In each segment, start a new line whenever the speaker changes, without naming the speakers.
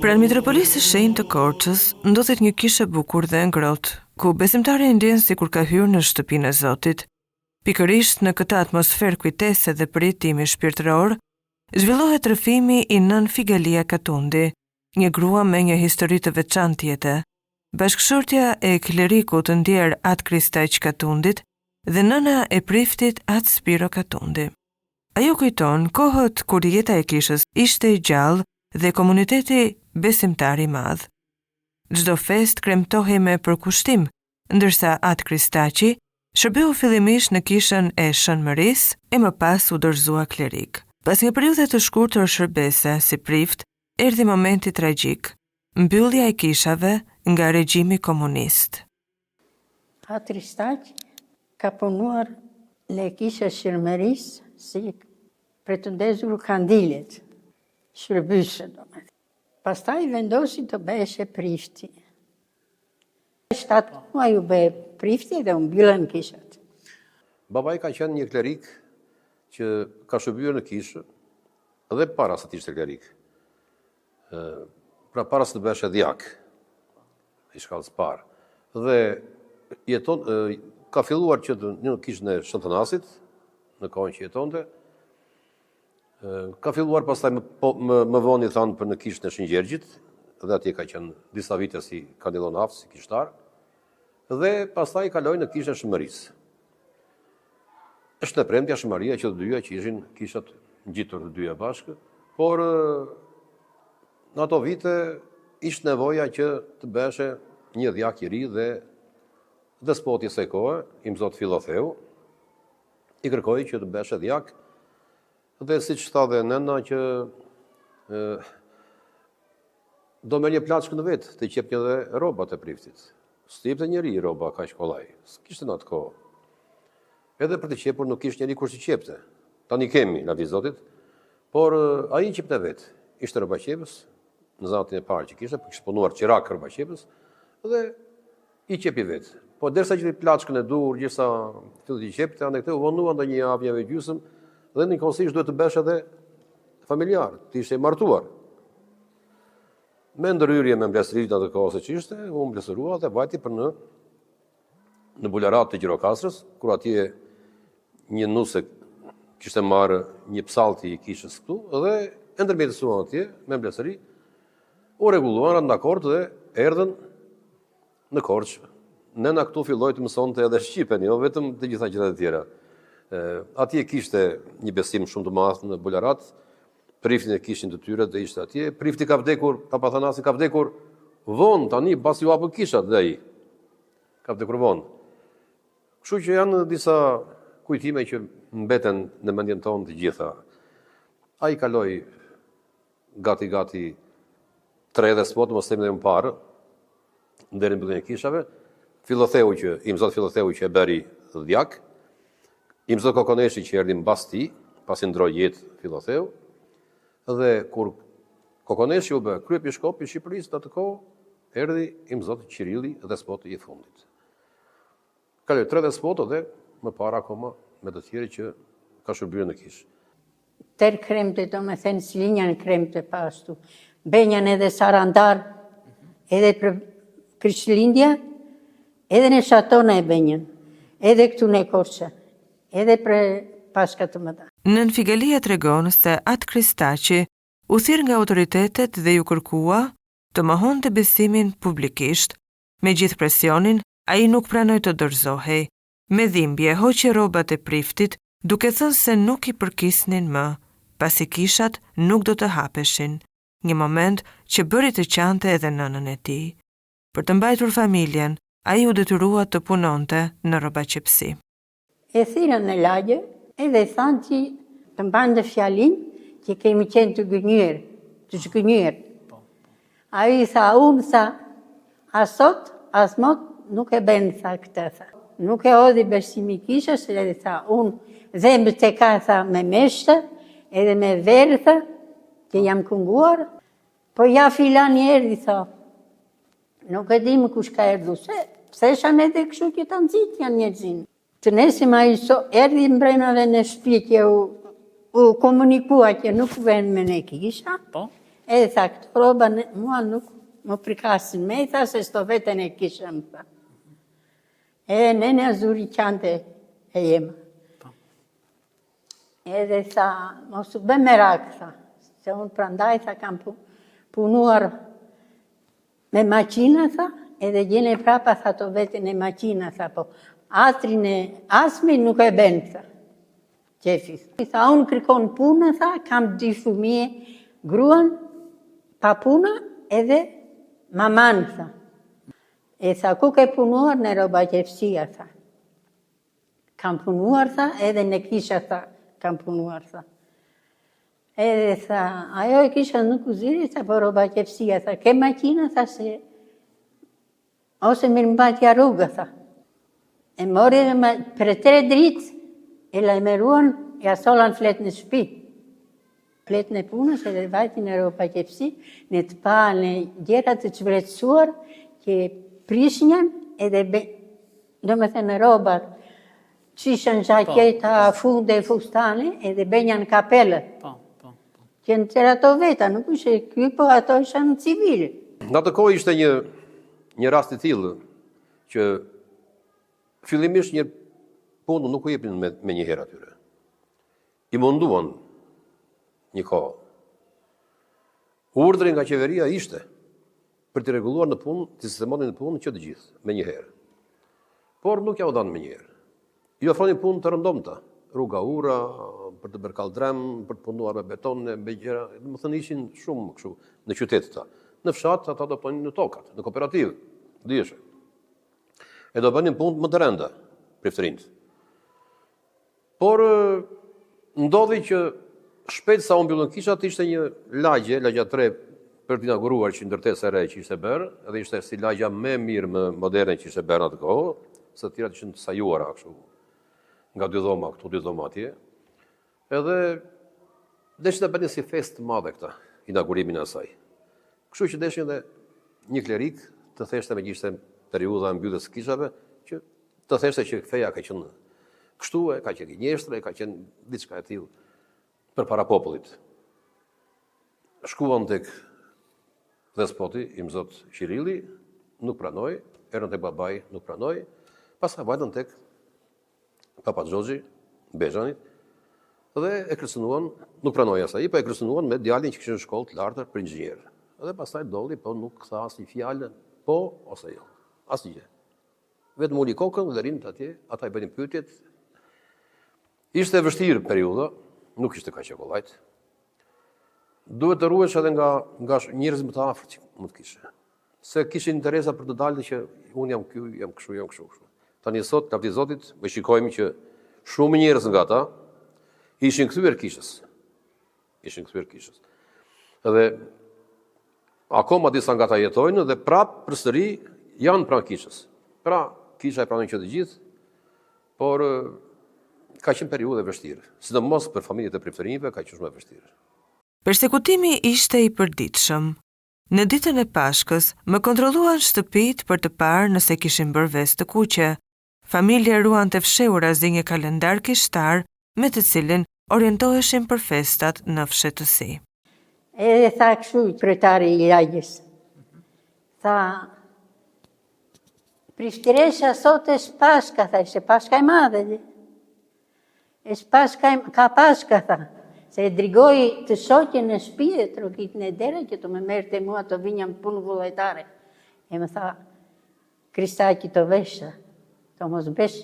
Pranë Mitropolisë së Shenjtë të Korçës ndodhet një kishë e bukur dhe ngrohtë, ku besimtari ndjen sikur ka hyrë në shtëpinë e Zotit. Pikërisht në këtë atmosferë kujtese dhe përjetimi shpirtëror, zhvillohet rrëfimi i nën Figalia Katundi, një grua me një histori të veçantë jete. Bashkëshortja e klerikut të ndjer Atë Kristaq Katundit dhe nëna e priftit Atë Spiro Katundi. Ajo kujton kohët kur jeta e kishës ishte e gjallë dhe komuniteti besimtar i madh. Çdo fest kremtohej me përkushtim, ndërsa Atë Kristaqi shërbeu fillimisht në kishën e Shënmërisë e më pas u dorëzua klerik. Pas një periudhe të shkurtër shërbese si prift, erdhi momenti tragjik, mbyllja e kishave nga regjimi komunist.
Atë Kristaq ka punuar në kishën Shënmërisë si pretendezur kandilet, shërbysë domethënë. Pastaj vendosi të beshe prifti. 7 muaj u bë prifti dhe u mbyllën kishat.
Babai ka qenë një klerik që ka shërbyer në kishë edhe para se të ishte klerik. Pra para se të beshe djak, i shkallës parë. Dhe ka filluar që në kishën e Shëntënasit, në kohën që jetonte, ka filluar pastaj më vonë i thanë për në kishën e Shëngjergjit, dhe atje ka qenë disa vite si kandidon si kishtar, dhe pastaj kaloi në kishën e Shënmërisë. Është në premtja Shënmëria që të dyja që ishin kishat ngjitur të dyja bashkë, por në ato vite ishte nevoja që të beshe një djak i ri dhe despoti së kohë, Imzot Fillotheu, i kërkoi që të beshe djak. Dhe si që tha dhe nëna që do me një plaçkë në vetë të qep një dhe robat e priftit. Së jep të njëri roba ka shkollaj, s'kishtë në atë kohë. Edhe për të qepur nuk ishtë njëri kur si qepte. Tani kemi, në vizotit, por a i qep në vetë. Ishte roba qepës, në zatin e parë që kishte, për kishtë punuar qirak roba qepës, dhe i qepi vetë. Po derisa që të plaçkën e dur, gjithsa fillit i qepte, anë e këte u vonua ndë një avjave gjysëm, dhe një konsisht duhet të besh edhe familjar, të ishte martuar. Me ndërhyrje me mblesërit në të kohës që ishte, u mblesërua dhe vajti për në bularat të Gjirokasrës, kur atje një nuse kishte marrë një psalti i kishës këtu, dhe ndërmjetësuan atje me mblesëri, u reguluan në akord dhe erdhen në Korçë. Nëna këtu filloi të mësonte edhe shqipen, jo vetëm të gjitha gjërat e tjera. Atje kishte një besim shumë të madh në bularat, priftin e kishin të tyre dhe ishte atje. Prifti ka vdekur, Papa Thanasi ka vdekur vonë, tani pas ju hapën kishat dhe ai. Ka vdekur vonë. Kështu që janë disa kujtime që mbeten në mendjen tonë të gjitha. Ai kaloi gati 3 despot, mos them edhe më parë, deri në mbylljen e kishave. Imzot Fillotheu që e bëri djak, Imzot Kokoneshi që erdhi mbas tij, pasi ndroi jetë Fillotheu, dhe kur Kokoneshi u bë kryepiskop i Shqipërisë në atë kohë, erdhi Imzot Qirilli, despoti i fundit. Kaloi 3 despotë dhe më para akoma me të tjerë që ka shërbyer në kishë.
Tër kremte, do me thënë, Slinjan kremte pastu. Benjan edhe Sarandar, edhe për Krishtlindja, edhe në Shatona e Benjan, edhe këtu në Korçë. Edhe për Pashka të mëdha.
Nën Figalia tregon se Atë Kristaqi u thirr nga autoritetet dhe ju kërkua të mohonte besimin publikisht. Me gjithë presionin, ai nuk pranoi të dorëzohej. Me dhimbje hoqi rrobat e priftit, duke thënë se nuk i përkisnin më, pasi kishat nuk do të hapeshin. Një moment që bëri të qante edhe nënën e tij. Për të mbajtur familjen, ai u detyrua të punonte në rrobaqepsi.
E thirën në lagje, edhe thanë që të mbande fjalin që kemi qenë të zgënjur. A i tha, unë tha, asot, asmot, nuk e ben, tha këtë, tha. Nuk e odhi besimi kishës, edhe tha, unë dhe më të ka, tha, me meshte, edhe me verë, tha, që jam kënguar, po ja filan erdi, tha. Nuk e di më kush ka erdu, se shanë edhe kështu që të nëzit janë njerëzin. Të nesim a i erdi mbrenave në shtëpi që u komunikua që nuk ven me ne kisha, Edhe tha, këto roba mua nuk më prikasin me, tha se sto vetën e kishëm, tha. Edhe nene Azuri qante e jema. Edhe tha, mos u bë merak, tha, se unë prandaj, tha, kam punuar me maqina, tha, edhe gjene prapa, tha, to vetën e maqina, tha, po atrin e asmi nuk e ben, tha, qefis. Tha, unë kërkon punë, tha, kam 2 fëmije, gruan, pa puna, edhe maman, tha. E tha, ku ke punuar në roba qefësia, tha. Kam punuar, tha, edhe në kisha, tha, kam punuar, tha. Edhe tha, ajo e kisha në kuziri, tha, po roba qefësia, tha, ke maqina, tha, se ose mirë mbatja rruga, tha. E mori për 3 dritë, e lajmeruan, ja solan flet në shtëpi. Flet në punës edhe vajti në roba qefësi, në të pa në gjera të qvretësuar, që prishnjan edhe do me thënë robat, qishën gjaketa, funde, fustane, edhe benjan kapelët. Që në tëra ato veta, nuk ishe ky, po ato isha në civil.
Në atë kohë ishte një rast i tillë, që fillimisht një punë nuk u jepnin me një herë atyre. I munduan një kohë. Urdhri nga qeveria ishte për të rregulluar në punë, të sistemonin në punë që të gjithë, me një herë. Por nuk ja u dhanë me një herë. I ofronin punë të rëndomta, rruga ura, për të bërë kaldrem, për të punuar me beton, me gjëra, më thënë ishin shumë kështu në qytet ta. Në fshat ata do punin në tokat, në kooperativë, dihesh. E do bënin punë më të rënda, priftërinjt. Por ndodhi që shpejt sa u mbyllën kishat, ishte një lagja 3 për të inauguruar që ndërtesë e re që ishte bërë, edhe ishte si lagja më mirë, më moderne që ishte bërë në atë kohë, se të tjerat ishin të sajuara kështu, nga 2 dhoma këtu, 2 dhoma atje. Edhe deshin të bënin si fest të madhe këta, inaugurimin e asaj. Kështu që deshin dhe një klerik të theshte me gjishte periudha e mbylljes së kishave, që të theshte që feja ka qenë kështu, ka qenë gënjeshtre, ka qenë diçka e tillë për para popullit. Shkuan tek despoti, Imzot Qirilli, nuk pranoi, erën tek babai, nuk pranoi, pastaj vajtën tek Papa Xhoxhi, Bezhanit, dhe e kërcënuan, nuk pranoi asaj, po e kërcënuan me djalin që kishte shkollë të lartë për inxhinier. Edhe pastaj dolli, po nuk tha asnjë fjalë, po ose jo, asnjë. Vetëm uli kokën dhe rinit atje, ata i bënin pyetjet. Ishte e vështirë periudha, nuk ishte kaq e kollajt. Duhet të ruhesh edhe nga njerëz më të afërt që mund të kishe. Se kishin interesa për të dalë që unë jam ky, jam kështu. Tani sot, lavdi Zotit, me shikojmë që shumë njerëz nga ata ishin kthyer kishës. Edhe akoma disa nga ata jetojnë dhe prapë përsëri janë pranë kishës. Pra, kisha e pranon që të gjithë, por ka qenë periudhë e vështirë, sidomos për familjet e priftërinjve ka qenë shumë e vështirë.
Persekutimi ishte i përditshëm. Në ditën e Pashkës më kontrolluan shtëpitë për të parë nëse kishin bërë vezë të kuqe. Familja ruante fshehura zi një kalendar kishtar me të cilin orientoheshin për festat në fshetësi.
Edhe tha kështu kryetari i lagjës. Tha, Prishtiresha sot është Pashka, tha, ishte Pashka e madhe. Ka Pashka, tha. Se e drigoj të shoqen në shtëpi e trokit në dera që të më merrte mua të vinjam punë vullnetare. E më tha, Kristaki të veshë, të mos besh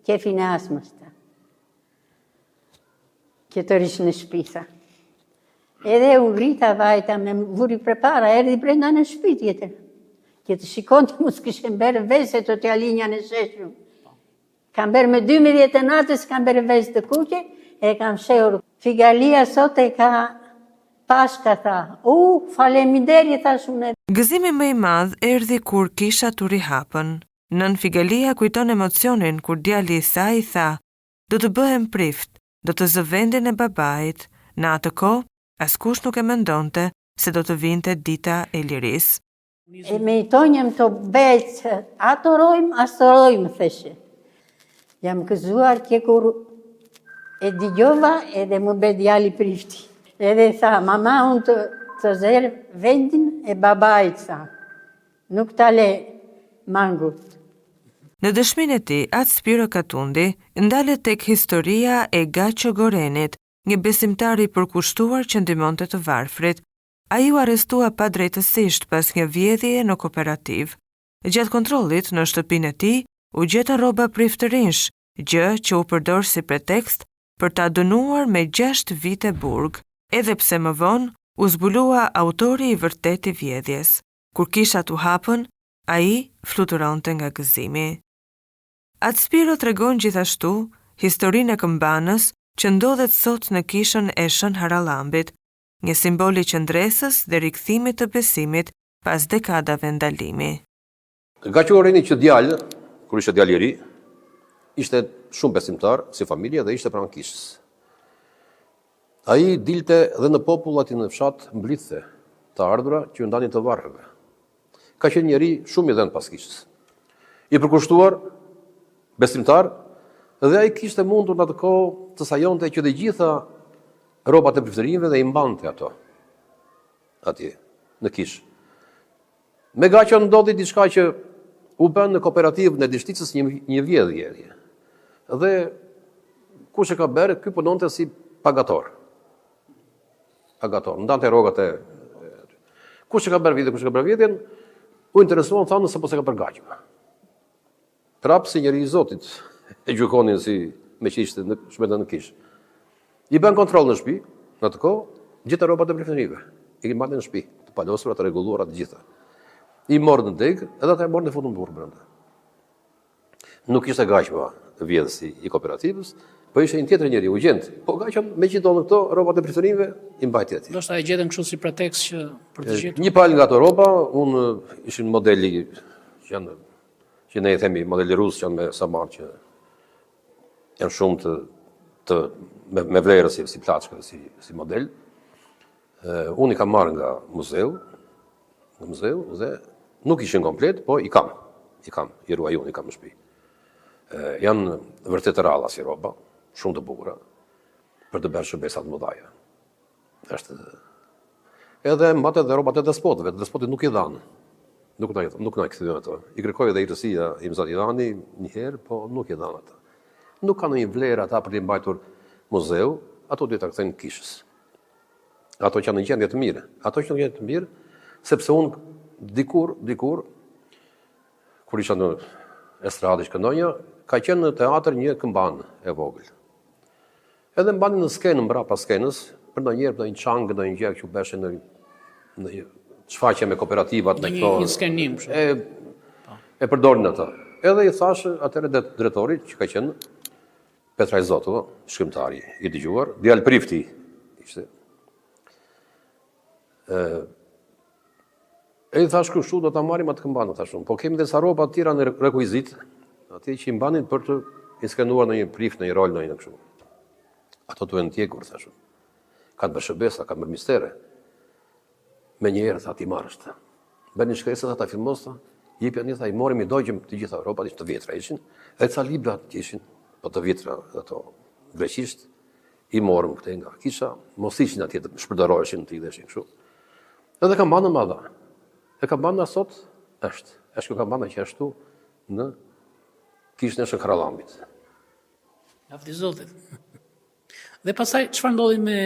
kefin e asmës, tha. Që të rish në shtëpi, tha. Edhe u grita vajta me vuri përpara, erdhi brenda në shtëpi tjetër. Që të shikon të mos kishen bërë vese të t'ja linja në sheshëm. Kam bërë me 12 e natës, kam bërë vese të kuqe, e kam shehur. Figalia sot e ka Pashka, tha. Faleminderi, tha shumë.
Gëzimi më i madh erdhi kur kisha u rihapën. Nën Figalia kujton emocionin kur djali i saj tha, do të bëhem prift, do të zë vendin e babait. Në atë kohë, askush nuk e mendonte se do të vinte dita e lirisë.
E me i tonjem të becë, astorojmë, theshe. Jam këzuar që kur e digjova edhe më be djali prifti. Edhe tha, mama, unë të të zerë vendin e babait, sa. Nuk ta le mangut.
Në dëshminë e tij, Atë Spiro Katundi ndalet tek historia e Gaço Gorenit, një besimtar i përkushtuar që ndihmonte të varfrit. Ai u arrestua padrejtësisht pas një vjedhjeje në kooperativ. Gjatë kontrollit në shtëpinë e tij u gjetën rroba priftërinsh, gjë që u përdor si pretekst për ta dënuar me 6 vite burg, edhe pse më vonë u zbulua autori i vërtet i vjedhjes. Kur kishat u hapën, ai fluturonte nga gëzimi. Atë Spiro tregon gjithashtu historinë e këmbanës që ndodhet sot në kishën e Shën Harallambit, një simbol i qëndresës dhe rikthimit të besimit pas dekadave ndalimi.
Gaço Goreni që djalë, kur ishte djalë i ri, ishte shumë besimtar si familje dhe ishte pranë kishës. Ai dilte dhe në popull aty në fshat mblidhte të ardhura që ndanin të varrëve. Ka qenë njeri shumë i dhënë pas kishës. I përkushtuar, besimtar, dhe ai kishte mundur në atë kohë të sajonte që të gjitha rrobat e priftërinjve dhe i mbante ato atje në kishë. Me Gaço ndodhi diçka që u bën në kooperativën e Dishticës një vjedhje. Dhe kush e ka bërë, ky punonte si pagator. Ndante rrogat e kush e ka bërë vjedhjen, u interesuan, thanë se po se ka bërë Gaço. Prapë si njeri i Zotit e gjykonin si me që ishte në shmendën në kishë. I bën kontroll në shtëpi, në atë kohë, gjitha rrobat e priftërinjve. I mbante në shtëpi, të palosura, të rregulluara të gjitha. I morën në degë, edhe ata e morën e futën në burg brenda. Nuk ishte Gaço vjedhësi i kooperativës, po ishte një tjetër njeri, ugjent. Po Gaço me që donë këto rrobat e priftërinjve i mbajti atij.
Ndoshta e gjetën kështu si pretekst që për të gjetur.
Një palë nga ato rroba, unë ishin modeli që ne i themi modeli rus që janë me samar që janë shumë me vlerë si plaçka, si model. Unë i kam marrë nga muzeu dhe nuk ishin komplet, po i kam, i ruaj unë, i kam në shtëpi. Janë vërtet të ralla si rroba, shumë të bukura, për të bërë shërbesa të mëdha. Edhe mbate dhe rrobat e despotëve, despotit nuk i dhanë. Nuk na kthyen ato. I kërkoi edhe Irësia i Mzat Ivani një herë, po nuk i dhanë ato. Nuk kanë një vlerë ata për të mbajtur muzeu, ato duhet ta kthejnë kishës. Ato që janë në gjendje të mirë. Ato që janë në gjendje të mirë, sepse unë dikur kur isha në estradë këndonja, ka qenë në teatr një këmban e vogël. Edhe mbanin në skenë mbrapa skenës, për ndonjëherë një çang, ndonjë gjë që bëshë në shfaqje me kooperativat në këto.
Një skenim.
E përdorin ata. Edhe i thash atëherë drejtorit që ka qenë Petraj Zotu, shkrimtari i dëgjuar, djalë prifti ishte. E i thash kështu do ta marrim atë këmbanë, thashun. Po kemi dhe sa rroba të tjera në rekuizit, aty që i mbanin për të inskenuar në një prift, në një rol, në një kështu. Ato duhen ndjekur, thashun. Ka të bërë shërbesa, ka të bërë mistere. Me një herë, tha, ti marrësht. Bën një shkresë, tha, ta filmosta, jepja një, tha, i morim, i dojgjëm të gjitha rrobat, ishtë të vjetra ishin, edhe ca libra që ishin, po të vjetra, ato greqisht, i morëm këte nga kisha, mos ishin atje të shpërdoreshin të idheshin kështu. Edhe kambana madha. E kambana sot është kjo kambana që ashtu në kishën e Shën Harallambit.
Lavdi Zotit. Dhe pastaj çfarë ndodhi me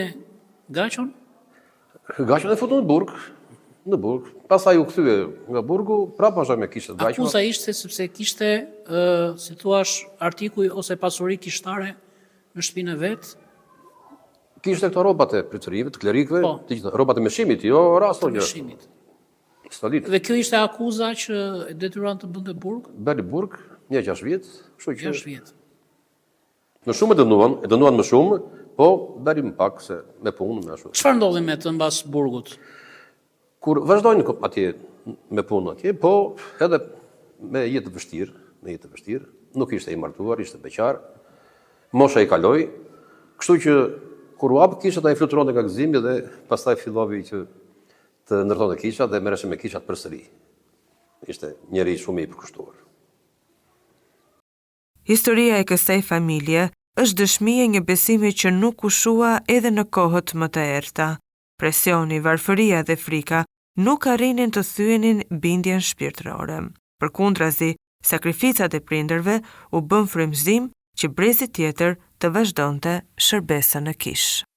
Gaçon?
Gaçon e futën në burg. Pastaj u kthye nga burgu, prapë vazhdoi me kishën e Gaçon.
Akuza ishte sepse kishte, si thua, artikuj ose pasuri kishtare në shtëpinë e vet.
Kishte këto rrobat e priftërinjve, të klerikëve, të gjitha rrobat e meshimit, jo rasto gjë.
Meshimit.
Stalit.
Dhe kjo ishte akuza që e detyruan të bënte burg?
Bëri burg, 6 vjet, kështu që
6 vjet.
Në shumë e dënuan më shumë, po bëri më pak se me punë me ashtu.
Çfarë ndodhi me të mbas burgut?
Kur vazhdojnë atje me punë atje, po edhe me jetë të vështirë, nuk ishte i martuar, ishte beqar, mosha i kaloi, kështu që kur u hap kisha ai fluturonte nga gëzimi dhe pastaj filloi që të ndërtonte kisha dhe merreshe me kishat përsëri. Ishte njeri shumë i përkushtuar.
Historia e kësaj familje është dëshmi e një besimi që nuk u shua edhe në kohët më të errta. Presioni, varfëria dhe frika nuk arrinin të thyenin bindjen shpirtërore. Përkundrazi, sakrificat e prindërve u bën frymëzim që brezi tjetër të vazhdonte shërbesën në kishë.